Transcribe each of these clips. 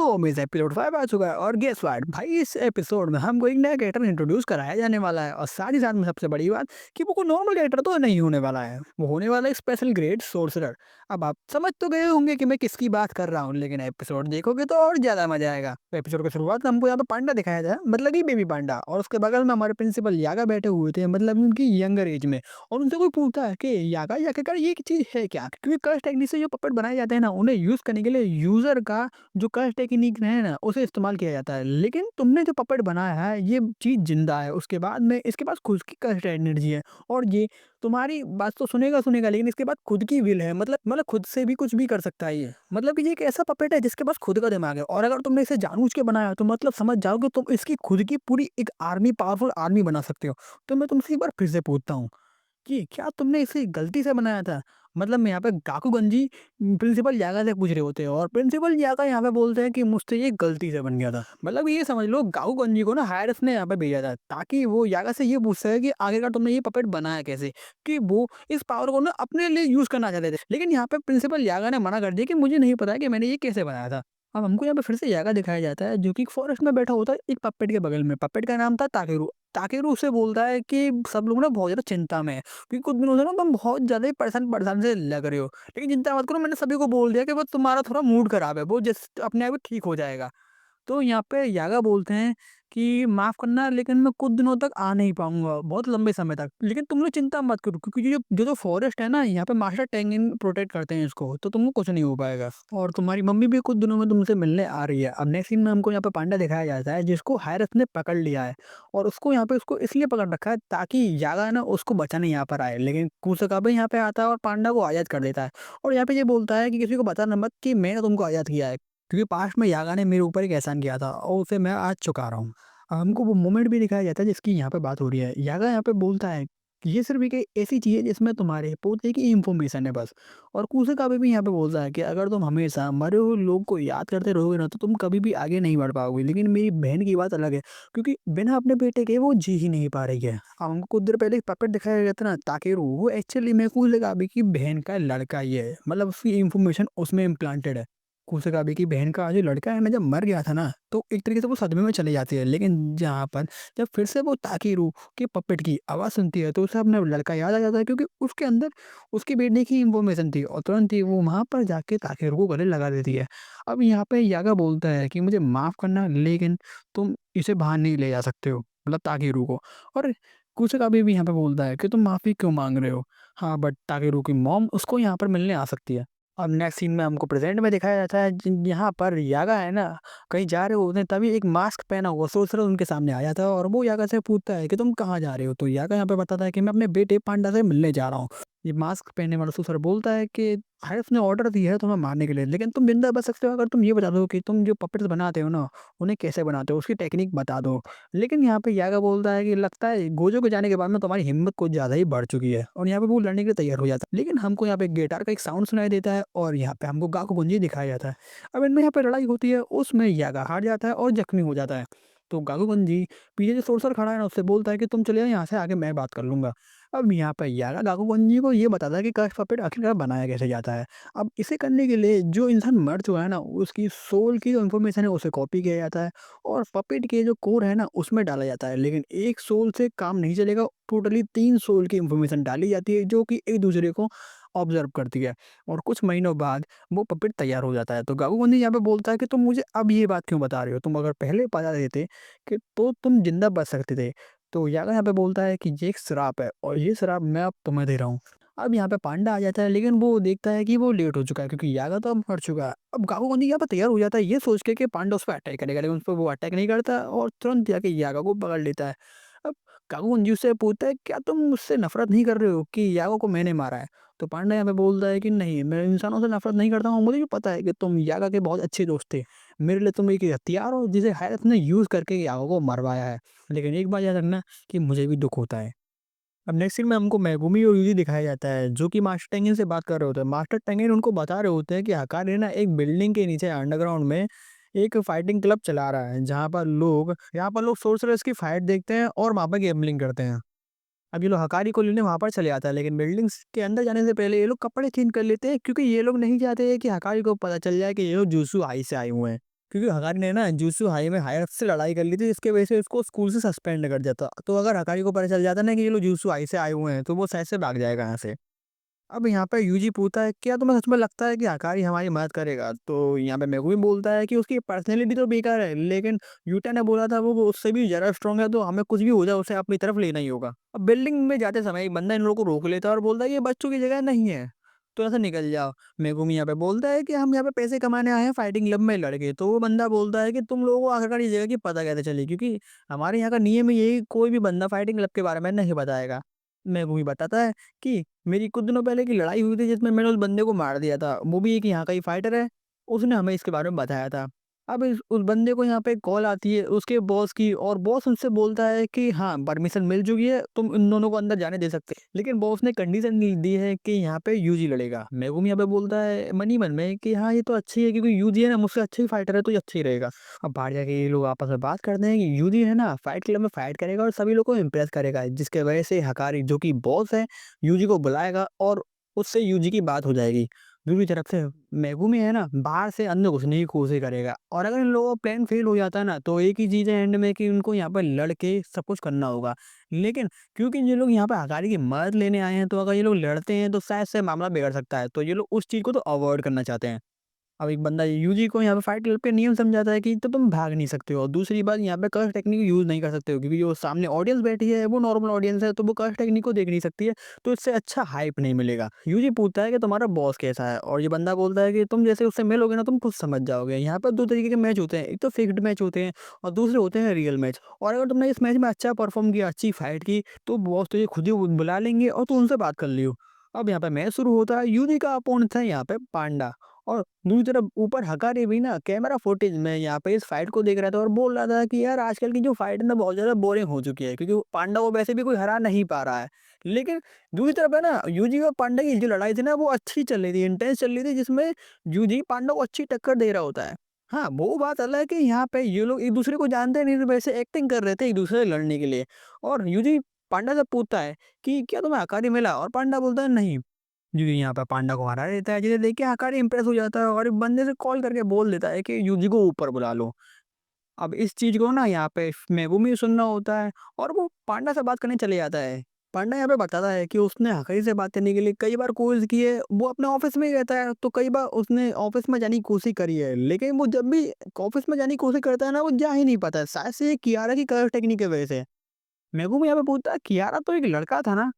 तो miss episode 5 आ चुका है और गेस व्हाट भाई, इस एपिसोड में हमको एक नया कैरेक्टर इंट्रोड्यूस कराया जाने वाला है और साथ ही साथ में सबसे बड़ी बात कि वो कोई नॉर्मल कैरेक्टर तो नहीं होने वाला है, वो होने वाला है स्पेशल ग्रेड सोर्सरर। अब आप समझ तो गए होंगे कि मैं किसकी बात कर रहा हूँ, लेकिन एपिसोड देखोगे तो और ज्यादा मजा आएगा। तो एपिसोड की शुरुआत में हमको यहाँ पे पांडा दिखाया जाए, मतलब कि बेबी पांडा, और उसके बगल में हमारे प्रिंसिपल यागा बैठे हुए थे, मतलब उनकी यंगर एज में। और उनसे कोई पूछता है कि यागा या कर ये चीज है क्या, क्योंकि कर्स टेक्निक से जो पपेट बनाए जाते हैं ना, उन्हें यूज करने के लिए यूजर का जो कर्स टेक्निक है ना उसे इस्तेमाल किया जाता है। लेकिन तुमने जो पपेट बनाया है ये चीज जिंदा है, उसके बाद में इसके पास खुद की कर्स एनर्जी है, और ये तुम्हारी बात तो सुनेगा सुनेगा, लेकिन इसके बाद खुद की विल है, मतलब खुद से भी कुछ भी कर सकता है ये। मतलब कि ये एक ऐसा पपेट है जिसके पास खुद का दिमाग है, और अगर तुमने इसे जानबूझ के बनाया तो मतलब समझ जाओ कि तुम इसकी खुद की पूरी एक आर्मी, पावरफुल आर्मी बना सकते हो। तो मैं तुमसे एक बार फिर से पूछता हूँ कि क्या तुमने इसे गलती से बनाया था? मतलब मैं यहाँ पे गाकुगंजी प्रिंसिपल यागा से पूछ रहे होते हैं, और प्रिंसिपल यागा यहाँ पे बोलते हैं कि मुझसे ये गलती से बन गया था। मतलब ये समझ लो गाकुगंजी को ना हायरस ने यहाँ पे भेजा था ताकि वो यागा से ये पूछ सके कि आखिरकार तुमने ये पपेट बनाया कैसे, कि वो इस पावर को ना अपने लिए यूज करना चाहते थे। लेकिन यहाँ पे प्रिंसिपल यागा ने मना कर दिया कि मुझे नहीं पता है कि मैंने ये कैसे बनाया था। अब हमको यहाँ पे फिर से यागा दिखाया जाता है जो कि फॉरेस्ट में बैठा होता है एक पपेट के बगल में। पपेट का नाम था ताकेरू। ताकेरू उससे बोलता है कि सब लोग ना बहुत ज़्यादा चिंता में है, क्योंकि कुछ दिनों से ना तुम बहुत ज़्यादा ही परेशान परेशान से लग रहे हो। लेकिन चिंता मत करो, मैंने सभी को बोल दिया कि बस तुम्हारा थोड़ा मूड खराब है, वो जस्ट अपने आप ही ठीक हो जाएगा। तो यहाँ पे यागा बोलते हैं कि माफ़ करना, लेकिन मैं कुछ दिनों तक आ नहीं पाऊँगा, बहुत लंबे समय तक। लेकिन तुम लोग चिंता मत करो, क्योंकि ये जो फ़ॉरेस्ट है ना, यहाँ पे मास्टर टेंगिन प्रोटेक्ट करते हैं इसको, तो तुमको कुछ नहीं हो पाएगा। और तुम्हारी मम्मी भी कुछ दिनों में तुमसे मिलने आ रही है। अब नेक्स्ट सीन में हमको यहाँ पे पांडा दिखाया जाता है जिसको हायरस ने पकड़ लिया है, और उसको यहाँ पे उसको इसलिए पकड़ रखा है ताकि यागा है ना उसको बचाने यहाँ पर आए। लेकिन कुसकाबे यहाँ पे आता है और पांडा को आज़ाद कर देता है, और यहाँ पे ये बोलता है कि किसी को बताना मत कि मैंने तुमको आज़ाद किया है, क्योंकि पास्ट में यागा ने मेरे ऊपर एक एहसान किया था और उसे मैं आज चुका रहा हूँ। हमको वो मोमेंट भी दिखाया जाता है जिसकी यहाँ पे बात हो रही है। यागा यहाँ पे बोलता है कि ये सिर्फ एक ऐसी चीज़ है जिसमें तुम्हारे पोते की इन्फॉर्मेशन है बस। और कुसकाबे भी यहाँ पे बोलता है कि अगर तुम हमेशा मरे हुए लोग को याद करते रहोगे ना तो तुम कभी भी आगे नहीं बढ़ पाओगे। लेकिन मेरी बहन की बात अलग है, क्योंकि बिना अपने बेटे के वो जी ही नहीं पा रही है। अब हमको कुछ देर पहले एक पपेट दिखाया गया था ना ताकेरू, वो एक्चुअली में कुसकाबे की बहन का लड़का ही है, मतलब उसकी इन्फॉर्मेशन उसमें इम्प्लांटेड है। कुसकाबे की बहन का जो लड़का है ना, जब मर गया था ना तो एक तरीके से वो सदमे में चली जाती है। लेकिन जहाँ पर जब फिर से वो ताकेरू के पपेट की आवाज़ सुनती है तो उसे अपना लड़का याद आ जाता है, क्योंकि उसके अंदर उसके बेटे की इन्फॉर्मेशन थी, और तुरंत ही वो वहाँ पर जाके ताकेरू को गले लगा देती है। अब यहाँ पे यागा बोलता है कि मुझे माफ़ करना, लेकिन तुम इसे बाहर नहीं ले जा सकते हो, मतलब ताकेरू को। और कुसकाबे भी यहाँ पे बोलता है कि तुम माफ़ी क्यों मांग रहे हो? हाँ, बट ताकेरू की मॉम उसको यहाँ पर मिलने आ सकती है। अब नेक्स्ट सीन में हमको प्रेजेंट में दिखाया जाता है यहाँ पर यागा है ना कहीं जा रहे होते हैं, तभी एक मास्क पहना हुआ सोल्जर उनके सामने आ जाता है, और वो यागा से पूछता है कि तुम कहाँ जा रहे हो। तो यागा यहाँ पे बताता है कि मैं अपने बेटे पांडा से मिलने जा रहा हूँ। ये मास्क पहनने वाला सोल्जर बोलता है कि हारिस ने ऑर्डर दिया है तुम्हें मारने के लिए, लेकिन तुम जिंदा बच सकते हो अगर तुम ये बता दो कि तुम जो पपेट्स बनाते हो ना उन्हें कैसे बनाते हो, उसकी टेक्निक बता दो। लेकिन यहाँ पे यागा बोलता है कि लगता है गोजो के जाने के बाद में तुम्हारी हिम्मत कुछ ज़्यादा ही बढ़ चुकी है, और यहाँ पे वो लड़ने के लिए तैयार हो जाता है। लेकिन हमको यहाँ पे गिटार का एक साउंड सुनाई देता है, और यहाँ पे हमको गाकुगंजी दिखाया जाता है। अब इनमें यहाँ पे लड़ाई होती है, उसमें यागा हार जाता है और जख्मी हो जाता है। तो गाकुगंजी पीछे जो सोल्जर खड़ा है ना उससे बोलता है कि तुम चले जाओ यहाँ से, आगे मैं बात कर लूंगा। अब यहाँ पे यागा गाकुगंजी को ये बताता है कि कर्स पपेट आखिरकार बनाया कैसे जाता है। अब इसे करने के लिए जो इंसान मर चुका है ना उसकी सोल की जो इन्फॉर्मेशन है उसे कॉपी किया जाता है, और पपेट के जो कोर है ना उसमें डाला जाता है। लेकिन एक सोल से काम नहीं चलेगा, टोटली 3 सोल की इन्फॉर्मेशन डाली जाती है जो कि एक दूसरे को ऑब्जर्व करती है, और कुछ महीनों बाद वो पपेट तैयार हो जाता है। तो गाकुगंजी यहाँ पे बोलता है कि तुम मुझे अब ये बात क्यों बता रहे हो, तुम अगर पहले बता देते कि तो तुम जिंदा बच सकते थे। तो यागा यहाँ पे बोलता है कि ये एक श्राप है, और ये श्राप मैं अब तुम्हें दे रहा हूँ। अब यहाँ पे पांडा आ जाता है, लेकिन वो देखता है कि वो लेट हो चुका है, क्योंकि यागा तो अब मर चुका है। अब गाकुगंजी यहाँ पे तैयार हो जाता है ये सोच के कि पांडा उस पर अटैक करेगा, लेकिन उस पर वो अटैक नहीं करता और तुरंत जाके यागा को पकड़ लेता है। अब गाकुगंजी उससे पूछता है क्या तुम मुझसे नफरत नहीं कर रहे हो कि यागा को मैंने मारा है? तो पांडा यहाँ पे बोलता है कि नहीं, मैं इंसानों से नफरत नहीं करता हूँ, मुझे भी पता है कि तुम यागा के बहुत अच्छे दोस्त थे। मेरे लिए तुम एक हथियार हो जिसे हायरस ने यूज करके यागा को मरवाया है। लेकिन एक बात याद रखना कि मुझे भी दुख होता है। अब नेक्स्ट सीन में हमको मेगुमी और यूजी दिखाया जाता है जो कि मास्टर टेंगिन से बात कर रहे होते हैं। मास्टर टेंगिन उनको बता रहे होते हैं कि हकारी ना एक बिल्डिंग के नीचे अंडरग्राउंड में एक फाइटिंग क्लब चला रहा है, जहाँ पर लोग सोर्सरर्स की फाइट देखते हैं और वहाँ पर गैम्बलिंग करते हैं। अब ये लोग हकारी को लेने वहाँ पर चले जाता है, लेकिन बिल्डिंग्स के अंदर जाने से पहले ये लोग कपड़े चेंज कर लेते हैं, क्योंकि ये लोग नहीं चाहते हैं कि हकारी को पता चल जाए कि ये लोग जुजू आई से आए हुए हैं। क्योंकि हकारी ने ना जुत्सु हाई में हायर से लड़ाई कर ली थी, जिसकी वजह से उसको स्कूल से सस्पेंड कर दिया था। तो अगर हकारी को पता चल जाता ना कि ये लोग जुत्सु हाई से आए हुए हैं, तो वो शायद से भाग जाएगा यहाँ से। अब यहाँ पे यूजी पूछता है, क्या तुम्हें सच में लगता है कि हकारी हमारी मदद करेगा? तो यहाँ पे मेगुमी बोलता है कि उसकी पर्सनैलिटी तो बेकार है, लेकिन यूटा ने बोला था वो उससे भी ज़्यादा स्ट्रांग है, तो हमें कुछ भी हो जाए उसे अपनी तरफ लेना ही होगा। अब बिल्डिंग में जाते समय एक बंदा इन लोगों को रोक लेता है और बोलता है ये बच्चों की जगह नहीं है, तो ऐसे निकल जाओ। मेगुमी यहाँ पे बोलता है कि हम यहाँ पे पैसे कमाने आए हैं फाइटिंग क्लब में लड़के। तो वो बंदा बोलता है कि तुम लोगों को आखिरकार ये जगह की पता कैसे चली, क्योंकि हमारे यहाँ का नियम ही यही, कोई भी बंदा फाइटिंग क्लब के बारे में नहीं बताएगा। मेगुमी बताता है कि मेरी कुछ दिनों पहले की लड़ाई हुई थी जिसमें मैंने उस बंदे को मार दिया था। वो भी एक यहाँ का ही फाइटर है, उसने हमें इसके बारे में बताया था। अब उस बंदे को यहाँ पे कॉल आती है उसके बॉस की, और बॉस उनसे बोलता है कि हाँ परमिशन मिल चुकी है, तुम इन दोनों को अंदर जाने दे सकते हैं। लेकिन बॉस ने कंडीशन दी है कि यहाँ पे यूजी लड़ेगा। मेगुमी यहाँ पे बोलता है मनी मन में कि हाँ ये तो अच्छी है, क्योंकि यूजी है ना मुझसे अच्छा ही फाइटर है, तो ये अच्छा ही रहेगा। अब बाहर जाके ये लोग आपस में बात करते हैं कि यूजी है ना फाइट क्लब में फाइट करेगा और सभी लोग को इम्प्रेस करेगा, जिसके वजह से हकारी जो कि बॉस है यूजी को बुलाएगा और उससे यूजी की बात हो जाएगी। दूसरी तरफ से मेगुमी है ना बाहर से अंदर घुसने की कोशिश करेगा, और अगर इन लोगों का प्लान फेल हो जाता है ना, तो एक ही चीज़ है एंड में कि उनको यहाँ पर लड़ के सब कुछ करना होगा। लेकिन क्योंकि ये लोग यहाँ पे हकारी की मदद लेने आए हैं, तो अगर ये लोग लड़ते हैं तो शायद से मामला बिगड़ सकता है, तो ये लोग उस चीज़ को तो अवॉइड करना चाहते हैं। अब एक बंदा यूजी को यहाँ पे फाइट क्लब के नियम समझाता है कि तो तुम भाग नहीं सकते हो, और दूसरी बात यहाँ पे कर्स टेक्निक यूज़ नहीं कर सकते हो, क्योंकि जो सामने ऑडियंस बैठी है वो नॉर्मल ऑडियंस है, तो वो कर्स टेक्निक को देख नहीं सकती है, तो इससे अच्छा हाइप नहीं मिलेगा। यूजी पूछता है कि तुम्हारा बॉस कैसा है, और ये बंदा बोलता है कि तुम जैसे उससे मिलोगे ना तुम खुद समझ जाओगे। यहाँ पर दो तरीके के मैच होते हैं, एक तो फिक्स्ड मैच होते हैं और दूसरे होते हैं रियल मैच। और अगर तुमने इस मैच में अच्छा परफॉर्म किया, अच्छी फाइट की, तो बॉस तुझे खुद ही बुला लेंगे और तू उनसे बात कर लियो। अब यहाँ पे मैच शुरू होता है, यूजी का अपोनेंट है यहाँ पे पांडा, और दूसरी तरफ ऊपर हकारी भी ना कैमरा फुटेज में यहाँ पे इस फाइट को देख रहा था और बोल रहा था कि यार आजकल की जो फाइट है ना बहुत ज्यादा बोरिंग हो चुकी है, क्योंकि पांडा को वैसे भी कोई हरा नहीं पा रहा है। लेकिन दूसरी तरफ है ना यूजी और पांडा की जो लड़ाई थी ना वो अच्छी चल रही थी, इंटेंस चल रही थी, जिसमें यूजी पांडा को अच्छी टक्कर दे रहा होता है। हाँ वो बात अलग है कि यहाँ पे ये लोग एक दूसरे को जानते नहीं थे, वैसे एक्टिंग कर रहे थे एक दूसरे से लड़ने के लिए। और यूजी पांडा से पूछता है कि क्या तुम्हें हकारी मिला, और पांडा बोलता है नहीं। यूजी यहाँ पे पांडा को हरा देता है, जिसे देख के हकारी इंप्रेस हो जाता है और एक बंदे से कॉल करके बोल देता है कि यूजी को ऊपर बुला लो। अब इस चीज को ना यहाँ पे मेगुमी सुनना होता है, और वो पांडा से बात करने चले जाता है। पांडा यहाँ पे बताता है कि उसने हकारी से बात करने के लिए कई बार कोशिश की है, वो अपने ऑफिस में ही रहता है, तो कई बार उसने ऑफिस में जाने की कोशिश करी है, लेकिन वो जब भी ऑफिस में जाने की कोशिश करता है ना वो जा ही नहीं पाता है, शायद से ये कियारा की कर्व टेक्निक की वजह से। मेगुमी यहाँ पे पूछता है कियारा तो एक लड़का था ना,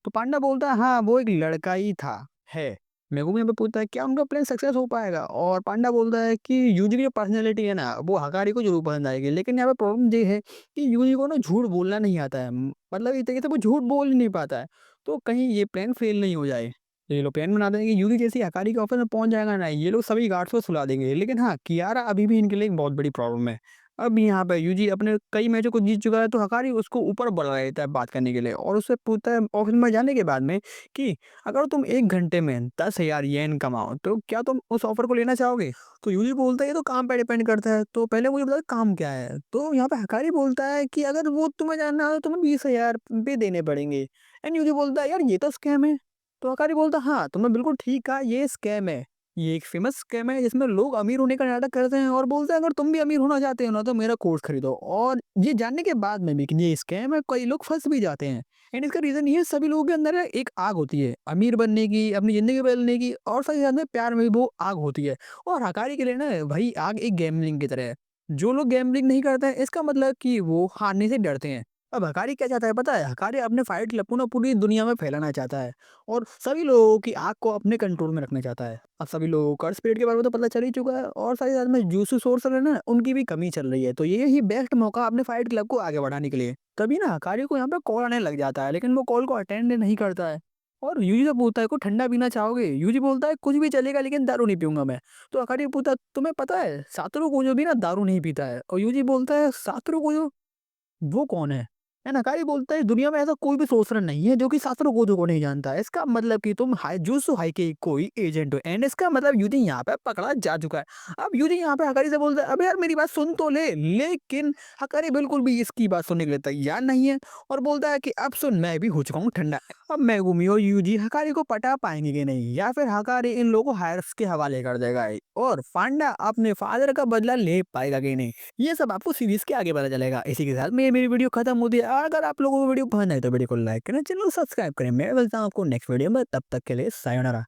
तो पांडा बोलता है हाँ वो एक लड़का ही था है। मेगुमी यहाँ पे पूछता है क्या उनका प्लान सक्सेस हो पाएगा, और पांडा बोलता है कि यूजी की जो पर्सनैलिटी है ना वो हकारी को जरूर पसंद आएगी, लेकिन यहाँ पे प्रॉब्लम ये है कि यूजी को ना झूठ बोलना नहीं आता है, मतलब इस तरीके से वो झूठ बोल ही नहीं पाता है, तो कहीं ये प्लान फेल नहीं हो जाए। तो ये लोग प्लान बनाते हैं कि यूजी जैसे ही हकारी के ऑफिस में पहुंच जाएगा ना, ये लोग सभी गार्ड्स को सुला देंगे, लेकिन हाँ कियारा अभी भी इनके लिए एक बहुत बड़ी प्रॉब्लम है। अब यहाँ पे यूजी अपने कई मैचों को जीत चुका है, तो हकारी उसको ऊपर बुला लेता है बात करने के लिए, और उससे पूछता है ऑफिस में जाने के बाद में कि अगर तुम 1 घंटे में 10,000 येन कमाओ तो क्या तुम उस ऑफर को लेना चाहोगे? तो यूजी बोलता है ये तो काम पे डिपेंड करता है, तो पहले मुझे बता काम क्या है? तो यहाँ पे हकारी बोलता है कि अगर वो तुम्हें जानना हो तो तुम्हें 20,000 भी देने पड़ेंगे। एंड यूजी बोलता है यार ये तो स्कैम है। तो हकारी बोलता है हाँ तुमने बिल्कुल ठीक कहा, ये स्कैम है। ये एक फेमस स्कैम है जिसमें लोग अमीर होने का नाटक करते हैं और बोलते हैं अगर तुम भी अमीर होना चाहते हो ना तो मेरा कोर्स खरीदो, और ये जानने के बाद में भी कि ये स्कैम है कई लोग फंस भी जाते हैं। एंड इसका रीजन ये है, सभी लोगों के अंदर एक आग होती है अमीर बनने की, अपनी जिंदगी बदलने की, और साथ ही साथ में प्यार में भी वो आग होती है। और हकारी के लिए ना वही आग एक गैम्बलिंग की तरह है। जो लोग गैम्बलिंग नहीं करते हैं इसका मतलब कि वो हारने से डरते हैं। अब हकारी क्या चाहता है पता है? हकारी अपने फाइट क्लब को ना पूरी दुनिया में फैलाना चाहता है, और सभी लोगों की आग को अपने कंट्रोल में रखना चाहता है। अब सभी लोगों को कर्स पीरियड के बारे में तो पता चल ही चुका है, और साथ ही साथ में जूसू सोर्सर है ना उनकी भी कमी चल रही है, तो ये ही बेस्ट मौका अपने फाइट क्लब को आगे बढ़ाने के लिए। तभी ना हकारी को यहाँ पे कॉल आने लग जाता है, लेकिन वो कॉल को अटेंड नहीं करता है। और यूजी से पूछता है को ठंडा पीना चाहोगे? यूजी बोलता है कुछ भी चलेगा लेकिन दारू नहीं पीऊंगा मैं। तो हकारी पूछता है तुम्हें पता है सातोरू कोजो भी ना दारू नहीं पीता है, और यूजी बोलता है सातोरू कोजो वो कौन है? एंड हकारी बोलता है दुनिया में ऐसा कोई भी सोर्सर नहीं है जो कि शास्त्रों को नहीं जानता है। इसका मतलब कि तुम जुत्सु हाई के कोई एजेंट हो। एंड इसका मतलब यूजी यहाँ पे पकड़ा जा चुका है। अब यूजी यहाँ पे हकारी से बोलता है अबे यार मेरी बात सुन तो ले, लेकिन हकारी बिल्कुल भी इसकी बात सुनने के लिए तैयार नहीं है और बोलता है कि अब सुन, मैं भी हो चुका हूँ ठंडा। अब मेगुमी और यूजी हकारी को पटा पाएंगे कि नहीं, या फिर हकारी इन लोगों को हायर्स के हवाले कर देगा और पांडा अपने फादर का बदला ले पाएगा कि नहीं, ये सब आपको सीरीज के आगे पता चलेगा। इसी के साथ में मेरी वीडियो खत्म होती है। और अगर आप लोगों को वीडियो पसंद आए तो वीडियो को लाइक करें, चैनल को सब्सक्राइब करें। मैं मिलता हूँ आपको नेक्स्ट वीडियो में, तब तक के लिए सायोनारा।